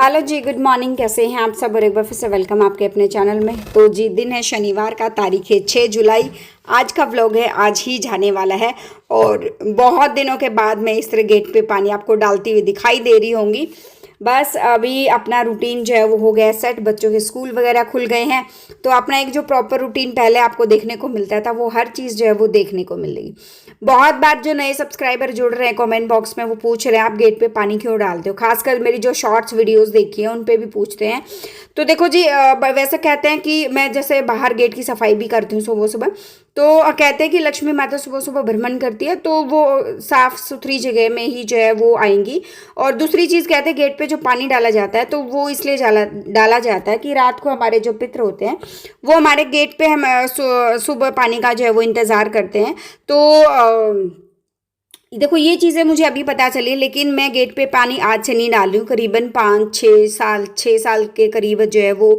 Hello जी, good morning. कैसे हैं आप सब? और एक बार फिर से वेलकम आपके अपने चैनल में। तो जी, दिन है शनिवार का, तारीख है 6 जुलाई। आज का व्लॉग है, आज ही जाने वाला है। और बहुत दिनों के बाद मैं इस तरह गेट पे पानी आपको डालती हुई दिखाई दे रही होंगी। बस अभी अपना रूटीन जो है वो हो गया सेट, बच्चों के स्कूल वगैरह खुल गए हैं। तो अपना एक जो प्रॉपर रूटीन पहले आपको देखने को मिलता था, वो हर चीज़ जो है वो देखने को मिल रही। बहुत बार जो नए सब्सक्राइबर जुड़ रहे हैं कमेंट बॉक्स में, वो पूछ रहे हैं आप गेट पे पानी क्यों डालते हो। खासकर मेरी जो शॉर्ट्स वीडियोस देखी है उन पे भी पूछते हैं। तो देखो जी, वैसे कहते हैं कि मैं जैसे बाहर गेट की सफाई भी करती हूँ सुबह सुबह, तो कहते हैं कि लक्ष्मी माता सुबह सुबह भ्रमण करती है, तो वो साफ सुथरी जगह में ही जो है वो आएंगी। और दूसरी चीज़ कहते हैं, गेट पे जो पानी डाला जाता है तो वो इसलिए डाला जाता है कि रात को हमारे जो पितर होते हैं वो हमारे गेट पे हम सुबह पानी का जो है वो इंतज़ार करते हैं। तो देखो, ये चीज़ें मुझे अभी पता चली, लेकिन मैं गेट पे पानी आज से नहीं डाल रही हूँ। करीबन 5-6 साल के करीब जो है वो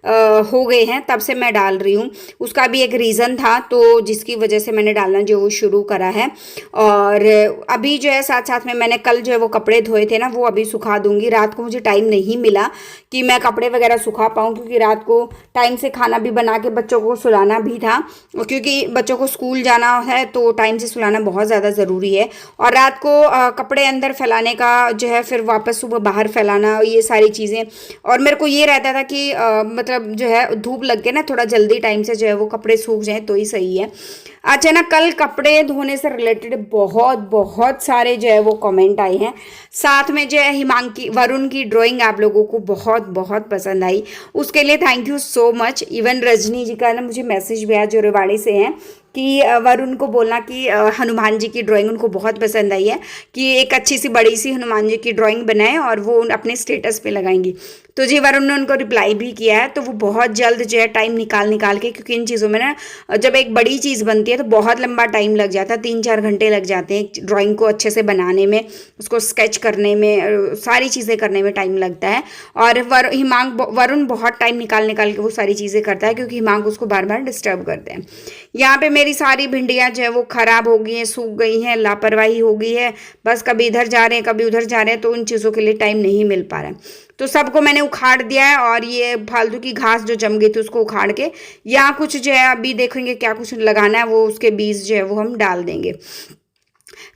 हो गए हैं, तब से मैं डाल रही हूँ। उसका भी एक रीज़न था, तो जिसकी वजह से मैंने डालना जो वो शुरू करा है। और अभी जो है साथ साथ में मैंने कल जो है वो कपड़े धोए थे ना, वो अभी सुखा दूंगी। रात को मुझे टाइम नहीं मिला कि मैं कपड़े वगैरह सुखा पाऊँ, क्योंकि रात को टाइम से खाना भी बना के बच्चों को सुलाना भी था। क्योंकि बच्चों को स्कूल जाना है तो टाइम से सुलाना बहुत ज़्यादा ज़रूरी है। और रात को कपड़े अंदर फैलाने का जो है, फिर वापस सुबह बाहर फैलाना, ये सारी चीज़ें। और मेरे को ये रहता था कि मतलब जो है धूप लग के ना थोड़ा जल्दी टाइम से जो है वो कपड़े सूख जाएं तो ही सही है। अच्छा ना, कल कपड़े धोने से रिलेटेड बहुत बहुत सारे जो है वो कमेंट आए हैं। साथ में जो है हिमांकी वरुण की ड्राइंग आप लोगों को बहुत बहुत पसंद आई, उसके लिए thank you so much. Even Rajni ji का ना मुझे मैसेज भी आया, जो रेवाड़ी से हैं, कि वरुण को बोलना कि हनुमान जी की ड्राइंग उनको बहुत पसंद आई है, कि एक अच्छी सी बड़ी सी हनुमान जी की ड्राइंग बनाए और वो अपने स्टेटस पे लगाएंगी। तो जी, वरुण ने उनको रिप्लाई भी किया है। तो वो बहुत जल्द जो है टाइम निकाल के, क्योंकि इन चीज़ों में ना जब एक बड़ी चीज़ बनती है तो बहुत लंबा टाइम लग जाता है, 3-4 घंटे लग जाते हैं ड्राइंग को अच्छे से बनाने में, उसको स्केच करने में, सारी चीज़ें करने में टाइम लगता है। और वरुण बहुत टाइम निकाल के वो सारी चीज़ें करता है, क्योंकि हिमांक उसको बार बार डिस्टर्ब करते हैं। यहाँ पे मेरी सारी भिंडियाँ जो है वो ख़राब हो गई हैं, सूख गई हैं, लापरवाही हो गई है। बस कभी इधर जा रहे हैं कभी उधर जा रहे हैं, तो उन चीज़ों के लिए टाइम नहीं मिल पा रहा है। तो सबको मैंने उखाड़ दिया है, और ये फालतू की घास जो जम गई थी उसको उखाड़ के यहाँ कुछ जो है अभी देखेंगे क्या कुछ लगाना है, वो उसके बीज जो है वो हम डाल देंगे।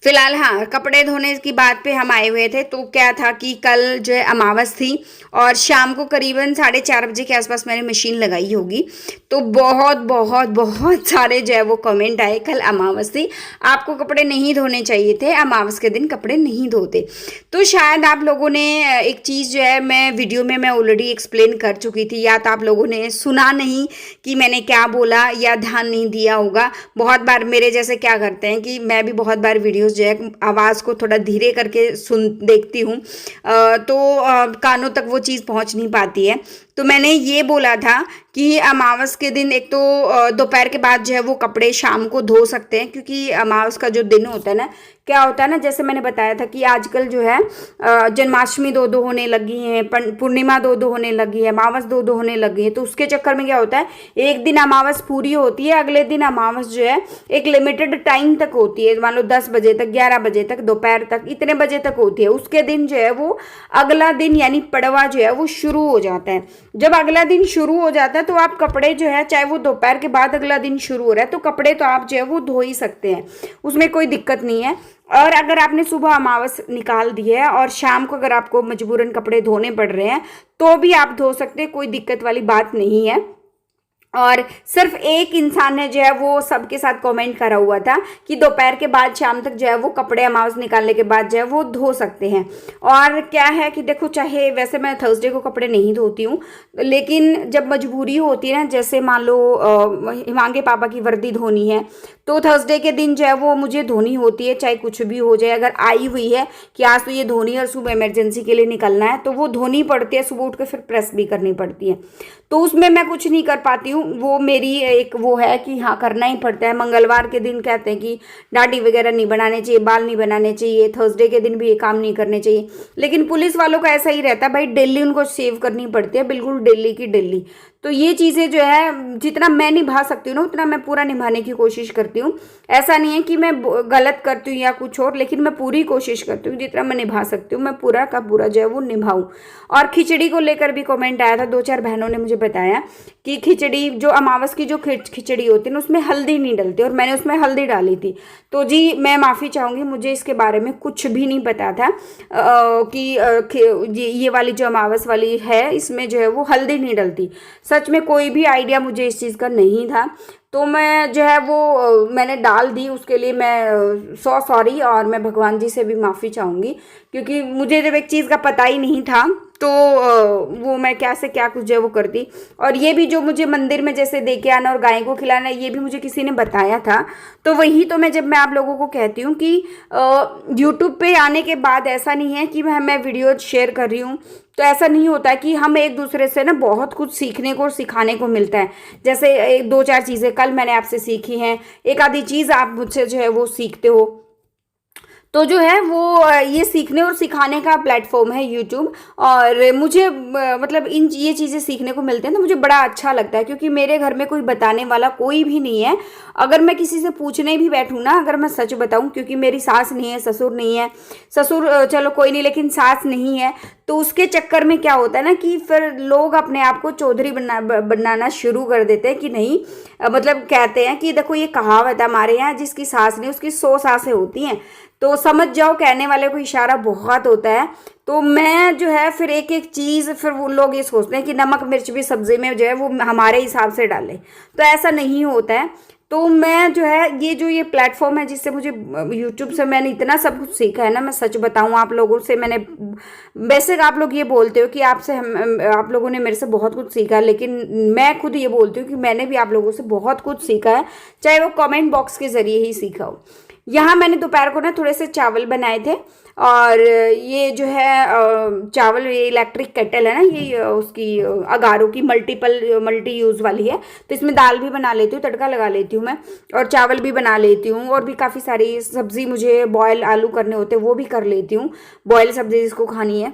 फिलहाल हाँ, कपड़े धोने की बात पे हम आए हुए थे। तो क्या था कि कल जो है अमावस थी, और शाम को करीबन 4:30 बजे के आसपास मैंने मशीन लगाई होगी। तो बहुत बहुत बहुत सारे जो है वो कमेंट आए, कल अमावस थी, आपको कपड़े नहीं धोने चाहिए थे, अमावस के दिन कपड़े नहीं धोते। तो शायद आप लोगों ने एक चीज़ जो है, मैं वीडियो में मैं ऑलरेडी एक्सप्लेन कर चुकी थी, या तो आप लोगों ने सुना नहीं कि मैंने क्या बोला, या ध्यान नहीं दिया होगा। बहुत बार मेरे जैसे क्या करते हैं कि मैं भी बहुत बार वीडियोस जो है आवाज़ को थोड़ा धीरे करके सुन देखती हूँ, तो कानों तक वो चीज़ पहुँच नहीं पाती है। तो मैंने ये बोला था कि अमावस के दिन एक तो दोपहर के बाद जो है वो कपड़े शाम को धो सकते हैं, क्योंकि अमावस का जो दिन होता है ना, क्या होता है ना, जैसे मैंने बताया था कि आजकल जो है जन्माष्टमी 2-2 होने लगी है, पूर्णिमा 2-2 होने लगी है, अमावस 2-2 होने लगी है। तो उसके चक्कर में क्या होता है, एक दिन अमावस पूरी होती है, अगले दिन अमावस जो है एक लिमिटेड टाइम तक होती है, मान लो 10 बजे तक, 11 बजे तक, दोपहर तक, इतने बजे तक होती है। उसके दिन जो है वो अगला दिन यानी पड़वा जो है वो शुरू हो जाता है। जब अगला दिन शुरू हो जाता है तो आप कपड़े जो है, चाहे वो दोपहर के बाद अगला दिन शुरू हो रहा है, तो कपड़े तो आप जो है वो धो ही सकते हैं, उसमें कोई दिक्कत नहीं है। और अगर आपने सुबह अमावस निकाल दी है और शाम को अगर आपको मजबूरन कपड़े धोने पड़ रहे हैं, तो भी आप धो सकते हैं, कोई दिक्कत वाली बात नहीं है। और सिर्फ एक इंसान ने जो है वो सबके साथ कमेंट करा हुआ था कि दोपहर के बाद शाम तक जो है वो कपड़े अमावस निकालने के बाद जो है वो धो सकते हैं। और क्या है कि देखो, चाहे वैसे मैं थर्सडे को कपड़े नहीं धोती हूँ, लेकिन जब मजबूरी होती है ना, जैसे मान लो हिमांगे पापा की वर्दी धोनी है, तो थर्सडे के दिन जो है वो मुझे धोनी होती है, चाहे कुछ भी हो जाए। अगर आई हुई है कि आज तो ये धोनी है और सुबह इमरजेंसी के लिए निकलना है, तो वो धोनी पड़ती है, सुबह उठ के फिर प्रेस भी करनी पड़ती है। तो उसमें मैं कुछ नहीं कर पाती हूँ, वो मेरी एक वो है कि हाँ, करना ही पड़ता है। मंगलवार के दिन कहते हैं कि दाढ़ी वगैरह नहीं बनाने चाहिए, बाल नहीं बनाने चाहिए, थर्सडे के दिन भी ये काम नहीं करने चाहिए। लेकिन पुलिस वालों का ऐसा ही रहता है भाई, डेली उनको सेव करनी पड़ती है, बिल्कुल डेली की डेली। तो ये चीज़ें जो है जितना मैं निभा सकती हूँ ना उतना मैं पूरा निभाने की कोशिश करती हूँ। ऐसा नहीं है कि मैं गलत करती हूँ या कुछ और, लेकिन मैं पूरी कोशिश करती हूँ जितना मैं निभा सकती हूँ मैं पूरा का पूरा जो है वो निभाऊँ। और खिचड़ी को लेकर भी कमेंट आया था, 2-4 बहनों ने मुझे बताया कि खिचड़ी जो अमावस की जो खिचड़ी होती है ना उसमें हल्दी नहीं डलती, और मैंने उसमें हल्दी डाली थी। तो जी मैं माफ़ी चाहूँगी, मुझे इसके बारे में कुछ भी नहीं पता था कि ये वाली जो अमावस वाली है इसमें जो है वो हल्दी नहीं डलती। सच में कोई भी आइडिया मुझे इस चीज़ का नहीं था। तो मैं जो है वो मैंने डाल दी, उसके लिए मैं सॉरी, और मैं भगवान जी से भी माफ़ी चाहूँगी, क्योंकि मुझे जब एक चीज़ का पता ही नहीं था तो वो मैं क्या से क्या कुछ जो है वो करती। और ये भी जो मुझे मंदिर में जैसे दे के आना और गाय को खिलाना, ये भी मुझे किसी ने बताया था। तो वही तो मैं आप लोगों को कहती हूँ कि यूट्यूब पे आने के बाद ऐसा नहीं है कि मैं वीडियो शेयर कर रही हूँ तो ऐसा नहीं होता है कि हम एक दूसरे से ना बहुत कुछ सीखने को और सिखाने को मिलता है। जैसे 2-4 चीज़ें कल मैंने आपसे सीखी हैं, एक आधी चीज़ आप मुझसे जो है वो सीखते हो। तो जो है वो ये सीखने और सिखाने का प्लेटफॉर्म है यूट्यूब। और मुझे मतलब इन ये चीज़ें सीखने को मिलते हैं तो मुझे बड़ा अच्छा लगता है, क्योंकि मेरे घर में कोई बताने वाला कोई भी नहीं है। अगर मैं किसी से पूछने भी बैठूँ ना, अगर मैं सच बताऊँ, क्योंकि मेरी सास नहीं है, ससुर नहीं है, ससुर चलो कोई नहीं, लेकिन सास नहीं है, तो उसके चक्कर में क्या होता है ना कि फिर लोग अपने आप को चौधरी बनाना शुरू कर देते हैं कि नहीं, मतलब कहते हैं कि देखो ये कहावत है हमारे यहाँ, जिसकी सास नहीं उसकी 100 सासें होती हैं। तो समझ जाओ कहने वाले को इशारा बहुत होता है। तो मैं जो है फिर एक एक चीज़, फिर वो लोग ये सोचते हैं कि नमक मिर्च भी सब्जी में जो है वो हमारे हिसाब से डालें, तो ऐसा नहीं होता है। तो मैं जो है ये प्लेटफॉर्म है जिससे मुझे यूट्यूब से मैंने इतना सब कुछ सीखा है ना, मैं सच बताऊं आप लोगों से मैंने, वैसे आप लोग ये बोलते हो कि आप लोगों ने मेरे से बहुत कुछ सीखा, लेकिन मैं खुद ये बोलती हूँ कि मैंने भी आप लोगों से बहुत कुछ सीखा है, चाहे वो कमेंट बॉक्स के ज़रिए ही सीखा हो। यहाँ मैंने दोपहर को ना थोड़े से चावल बनाए थे, और ये जो है चावल, ये इलेक्ट्रिक केटल है ना, ये उसकी अगारों की मल्टी यूज़ वाली है, तो इसमें दाल भी बना लेती हूँ, तड़का लगा लेती हूँ मैं, और चावल भी बना लेती हूँ, और भी काफ़ी सारी सब्ज़ी मुझे बॉयल आलू करने होते हैं वो भी कर लेती हूँ, बॉयल सब्ज़ी जिसको खानी है।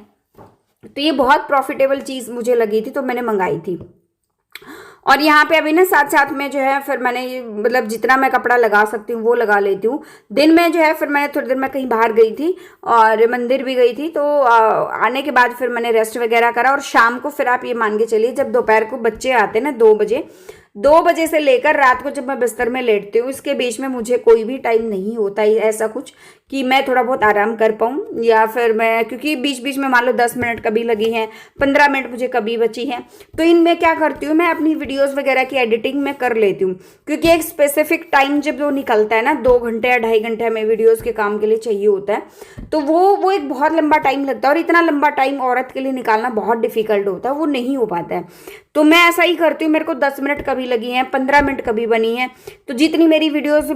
तो ये बहुत प्रॉफिटेबल चीज़ मुझे लगी थी तो मैंने मंगाई थी। और यहाँ पे अभी ना साथ साथ में जो है फिर मैंने मतलब जितना मैं कपड़ा लगा सकती हूँ वो लगा लेती हूँ। दिन में जो है फिर मैंने थोड़ी देर मैं कहीं बाहर गई थी और मंदिर भी गई थी, तो आने के बाद फिर मैंने रेस्ट वगैरह करा। और शाम को फिर आप ये मान के चलिए जब दोपहर को बच्चे आते हैं ना 2 बजे से लेकर रात को जब मैं बिस्तर में लेटती हूँ, इसके बीच में मुझे कोई भी टाइम नहीं होता है ऐसा कुछ कि मैं थोड़ा बहुत आराम कर पाऊँ, या फिर मैं, क्योंकि बीच बीच में मान लो 10 मिनट कभी लगी हैं, 15 मिनट मुझे कभी बची हैं, तो इनमें क्या करती हूँ मैं अपनी वीडियोस वगैरह की एडिटिंग में कर लेती हूँ। क्योंकि एक स्पेसिफिक टाइम जब वो निकलता है ना, 2 घंटे या 2.5 घंटे हमें वीडियोज़ के काम के लिए चाहिए होता है, तो वो एक बहुत लंबा टाइम लगता है, और इतना लंबा टाइम औरत के लिए निकालना बहुत डिफिकल्ट होता है, वो नहीं हो पाता है। तो मैं ऐसा ही करती हूँ, मेरे को 10 मिनट कभी लगी हैं, 15 मिनट कभी बनी है, तो जितनी मेरी वीडियोस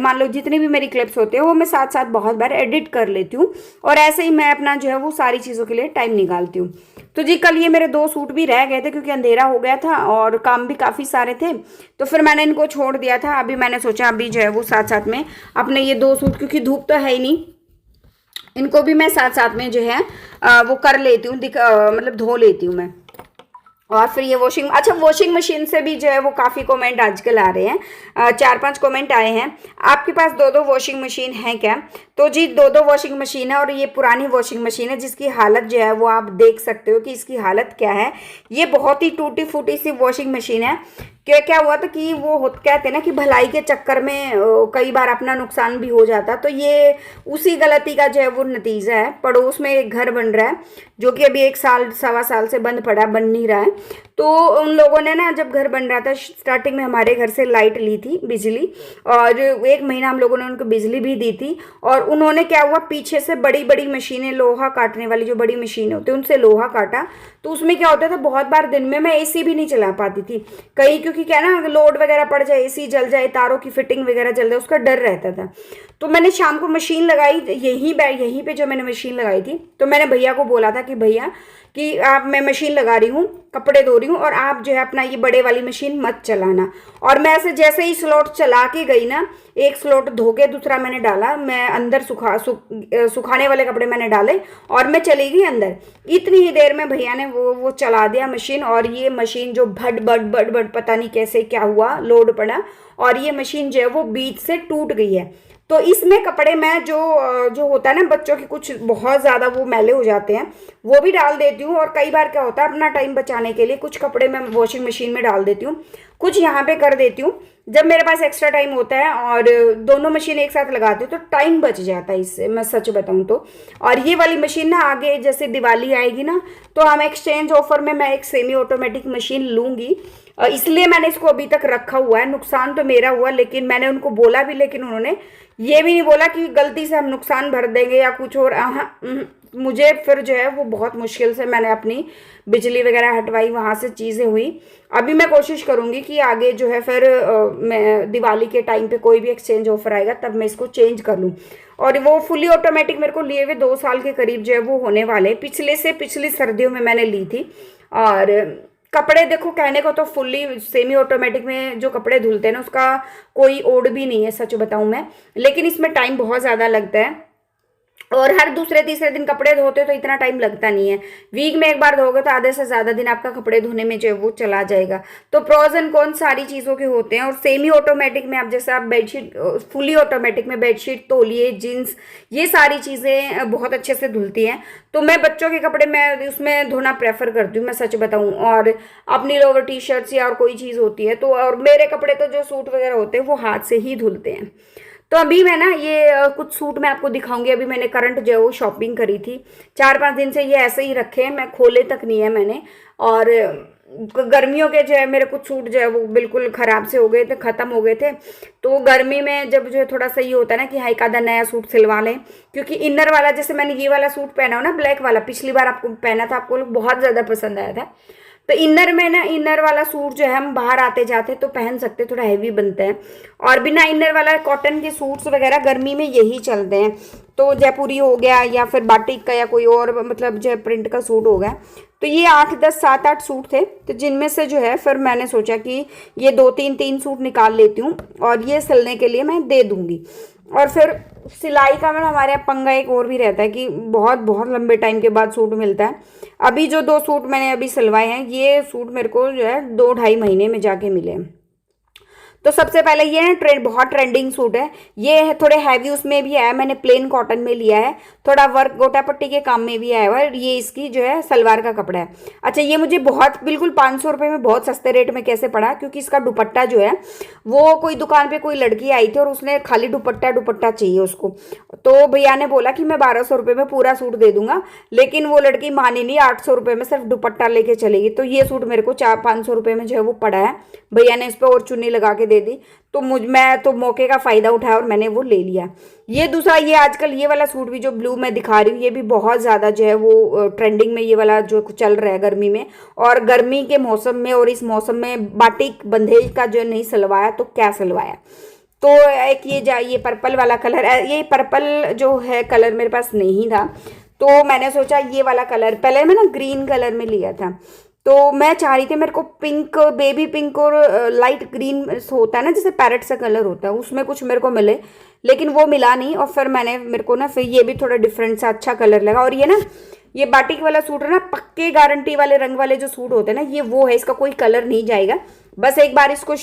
मान लो जितनी भी मेरी क्लिप्स होते हैं वो मैं साथ साथ बहुत बार एडिट कर लेती हूँ, और ऐसे ही मैं अपना जो है वो सारी चीज़ों के लिए टाइम निकालती हूँ। तो जी कल ये मेरे 2 सूट भी रह गए थे क्योंकि अंधेरा हो गया था और काम भी काफ़ी सारे थे, तो फिर मैंने इनको छोड़ दिया था। अभी मैंने सोचा अभी जो है वो साथ साथ में अपने ये 2 सूट, क्योंकि धूप तो है ही नहीं, इनको भी मैं साथ साथ में जो है वो कर लेती हूँ, मतलब धो लेती हूँ मैं। और फिर ये वॉशिंग मशीन से भी जो है वो काफ़ी कमेंट आजकल आ रहे हैं, 4-5 कमेंट आए हैं, आपके पास 2-2 वॉशिंग मशीन है क्या? तो जी 2-2 वॉशिंग मशीन है, और ये पुरानी वॉशिंग मशीन है जिसकी हालत जो है वो आप देख सकते हो कि इसकी हालत क्या है। ये बहुत ही टूटी फूटी सी वॉशिंग मशीन है। क्या हुआ था कि वो कहते हैं ना कि भलाई के चक्कर में कई बार अपना नुकसान भी हो जाता, तो ये उसी गलती का जो है वो नतीजा है। पड़ोस में एक घर बन रहा है जो कि अभी 1 साल 1.25 साल से बंद पड़ा, बन नहीं रहा है। तो उन लोगों ने ना जब घर बन रहा था स्टार्टिंग में हमारे घर से लाइट ली थी, बिजली, और 1 महीना हम लोगों ने उनको बिजली भी दी थी। और उन्होंने क्या हुआ, पीछे से बड़ी बड़ी मशीनें, लोहा काटने वाली जो बड़ी मशीन होती है उनसे लोहा काटा, तो उसमें क्या होता था बहुत बार दिन में मैं एसी भी नहीं चला पाती थी कहीं, क्योंकि क्या ना लोड वगैरह पड़ जाए, एसी जल जाए, तारों की फिटिंग वगैरह जल जाए, उसका डर रहता था। तो मैंने शाम को मशीन लगाई, यहीं पे जो मैंने मशीन लगाई थी, तो मैंने भैया को बोला था कि भैया कि आप मैं मशीन लगा रही हूँ, कपड़े धो रही हूँ और आप जो है अपना ये बड़े वाली मशीन मत चलाना। और मैं ऐसे जैसे ही स्लॉट चला के गई ना, एक स्लॉट धो के दूसरा मैंने डाला, मैं अंदर सुखाने वाले कपड़े मैंने डाले और मैं चली गई अंदर। इतनी ही देर में भैया ने वो चला दिया मशीन, और ये मशीन जो भट भट भट भट पता नहीं कैसे क्या हुआ, लोड पड़ा और ये मशीन जो है वो बीच से टूट गई है। तो इसमें कपड़े मैं जो होता है ना बच्चों के कुछ बहुत ज़्यादा वो मैले हो जाते हैं, वो भी डाल देती हूँ। और कई बार क्या होता है अपना टाइम बचाने के लिए कुछ कपड़े मैं वॉशिंग मशीन में डाल देती हूँ, कुछ यहाँ पे कर देती हूँ जब मेरे पास एक्स्ट्रा टाइम होता है, और दोनों मशीन एक साथ लगाती हूँ तो टाइम बच जाता है इससे, मैं सच बताऊँ तो। और ये वाली मशीन ना आगे जैसे दिवाली आएगी ना, तो हम एक्सचेंज ऑफर में मैं एक सेमी ऑटोमेटिक मशीन लूँगी, इसलिए मैंने इसको अभी तक रखा हुआ है। नुकसान तो मेरा हुआ, लेकिन मैंने उनको बोला भी, लेकिन उन्होंने ये भी नहीं बोला कि गलती से हम नुकसान भर देंगे या कुछ और। मुझे फिर जो है वो बहुत मुश्किल से मैंने अपनी बिजली वगैरह हटवाई, वहाँ से चीज़ें हुई। अभी मैं कोशिश करूँगी कि आगे जो है फिर मैं दिवाली के टाइम पे कोई भी एक्सचेंज ऑफर आएगा तब मैं इसको चेंज कर लूँ। और वो फुली ऑटोमेटिक मेरे को लिए हुए 2 साल के करीब जो है वो होने वाले, पिछली सर्दियों में मैंने ली थी। और कपड़े देखो कहने को तो फुल्ली सेमी ऑटोमेटिक में जो कपड़े धुलते हैं ना उसका कोई ओड भी नहीं है, सच बताऊं मैं, लेकिन इसमें टाइम बहुत ज़्यादा लगता है। और हर दूसरे तीसरे दिन कपड़े धोते तो इतना टाइम लगता नहीं है, वीक में एक बार धोगे तो आधे से ज़्यादा दिन आपका कपड़े धोने में जो है वो चला जाएगा। तो प्रोज एंड कॉन सारी चीज़ों के होते हैं। और सेमी ऑटोमेटिक में आप जैसे आप बेडशीट, फुली ऑटोमेटिक में बेडशीट, तौलिए, जीन्स, ये सारी चीज़ें बहुत अच्छे से धुलती हैं। तो मैं बच्चों के कपड़े मैं उसमें धोना प्रेफर करती हूँ, मैं सच बताऊँ। और अपनी लोअर टी शर्ट्स या और कोई चीज़ होती है तो, और मेरे कपड़े तो जो सूट वगैरह होते हैं वो हाथ से ही धुलते हैं। तो अभी मैं ना ये कुछ सूट मैं आपको दिखाऊंगी। अभी मैंने करंट जो है वो शॉपिंग करी थी, 4-5 दिन से ये ऐसे ही रखे हैं, मैं खोले तक नहीं है मैंने। और गर्मियों के जो है मेरे कुछ सूट जो है वो बिल्कुल ख़राब से हो गए थे, ख़त्म हो गए थे। तो गर्मी में जब जो है थोड़ा सा ये होता है ना कि हाँ एक आधा नया सूट सिलवा लें, क्योंकि इनर वाला जैसे मैंने ये वाला सूट पहना हो ना ब्लैक वाला, पिछली बार आपको पहना था, आपको बहुत ज़्यादा पसंद आया था। तो इनर में ना, इनर वाला सूट जो है हम बाहर आते जाते तो पहन सकते, थोड़ा हैवी बनता है। और बिना इनर वाला कॉटन के सूट्स वगैरह गर्मी में यही चलते हैं। तो जयपुरी हो गया या फिर बाटिक का या कोई और मतलब जो प्रिंट का सूट हो गया। तो ये 8-10 7-8 सूट थे, तो जिनमें से जो है फिर मैंने सोचा कि ये 2-3 सूट निकाल लेती हूँ और ये सिलने के लिए मैं दे दूँगी। और फिर सिलाई का मतलब हमारे यहाँ पंगा एक और भी रहता है कि बहुत बहुत लंबे टाइम के बाद सूट मिलता है। अभी जो 2 सूट मैंने अभी सिलवाए हैं, ये सूट मेरे को जो है 2-2.5 महीने में जाके मिले। तो सबसे पहले ये है बहुत ट्रेंडिंग सूट है, ये है थोड़े हैवी उसमें भी आया, मैंने प्लेन कॉटन में लिया है, थोड़ा वर्क गोटा पट्टी के काम में भी आया हुआ है। ये इसकी जो है सलवार का कपड़ा है। अच्छा, ये मुझे बहुत बिल्कुल 500 रुपये में बहुत सस्ते रेट में कैसे पड़ा, क्योंकि इसका दुपट्टा जो है वो कोई दुकान पे कोई लड़की आई थी और उसने खाली दुपट्टा चाहिए उसको, तो भैया ने बोला कि मैं 1200 रुपये में पूरा सूट दे दूंगा, लेकिन वो लड़की मानी नहीं, 800 रुपये में सिर्फ दुपट्टा लेके चलेगी। तो ये सूट मेरे को 400-500 रुपये में जो है वो पड़ा है, भैया ने इस पर और चुन्नी लगा के दे दी। तो मैं तो मौके का फ़ायदा उठाया और मैंने वो ले लिया। ये दूसरा, ये आजकल ये वाला सूट भी जो ब्लू मैं दिखा रही हूँ, ये भी बहुत ज़्यादा जो है वो ट्रेंडिंग में ये वाला जो चल रहा है गर्मी में। और गर्मी के मौसम में और इस मौसम में बाटिक बंदेज का जो नहीं सिलवाया तो क्या सिलवाया। तो एक ये पर्पल वाला कलर है, ये पर्पल जो है कलर मेरे पास नहीं था, तो मैंने सोचा ये वाला कलर, पहले मैं ना ग्रीन कलर में लिया था। तो मैं चाह रही थी मेरे को पिंक, बेबी पिंक और लाइट ग्रीन होता है ना जैसे पैरेट सा कलर होता है, उसमें कुछ मेरे को मिले, लेकिन वो मिला नहीं। और फिर मेरे को ना फिर ये भी थोड़ा डिफरेंट सा अच्छा कलर लगा। और ये ना ये बाटिक वाला सूट है ना, पक्के गारंटी वाले रंग वाले जो सूट होते हैं ना, ये वो है, इसका कोई कलर नहीं जाएगा। बस एक बार इसको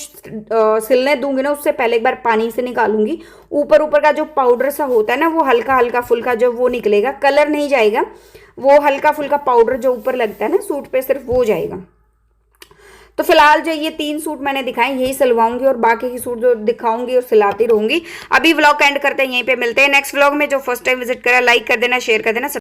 सिलने दूंगी ना, उससे पहले एक बार पानी से निकालूंगी, ऊपर का जो पाउडर सा होता है ना वो हल्का हल्का फुल्का जो वो निकलेगा, कलर नहीं जाएगा, वो हल्का फुल्का पाउडर जो ऊपर लगता है ना सूट पे सिर्फ वो जाएगा। तो फिलहाल जो ये 3 सूट मैंने दिखाए यही सिलवाऊंगी और बाकी के सूट जो दिखाऊंगी और सिलाती रहूंगी। अभी व्लॉग एंड करते हैं, यहीं पे मिलते हैं नेक्स्ट व्लॉग में। जो फर्स्ट टाइम विजिट करा लाइक कर देना, शेयर कर देना।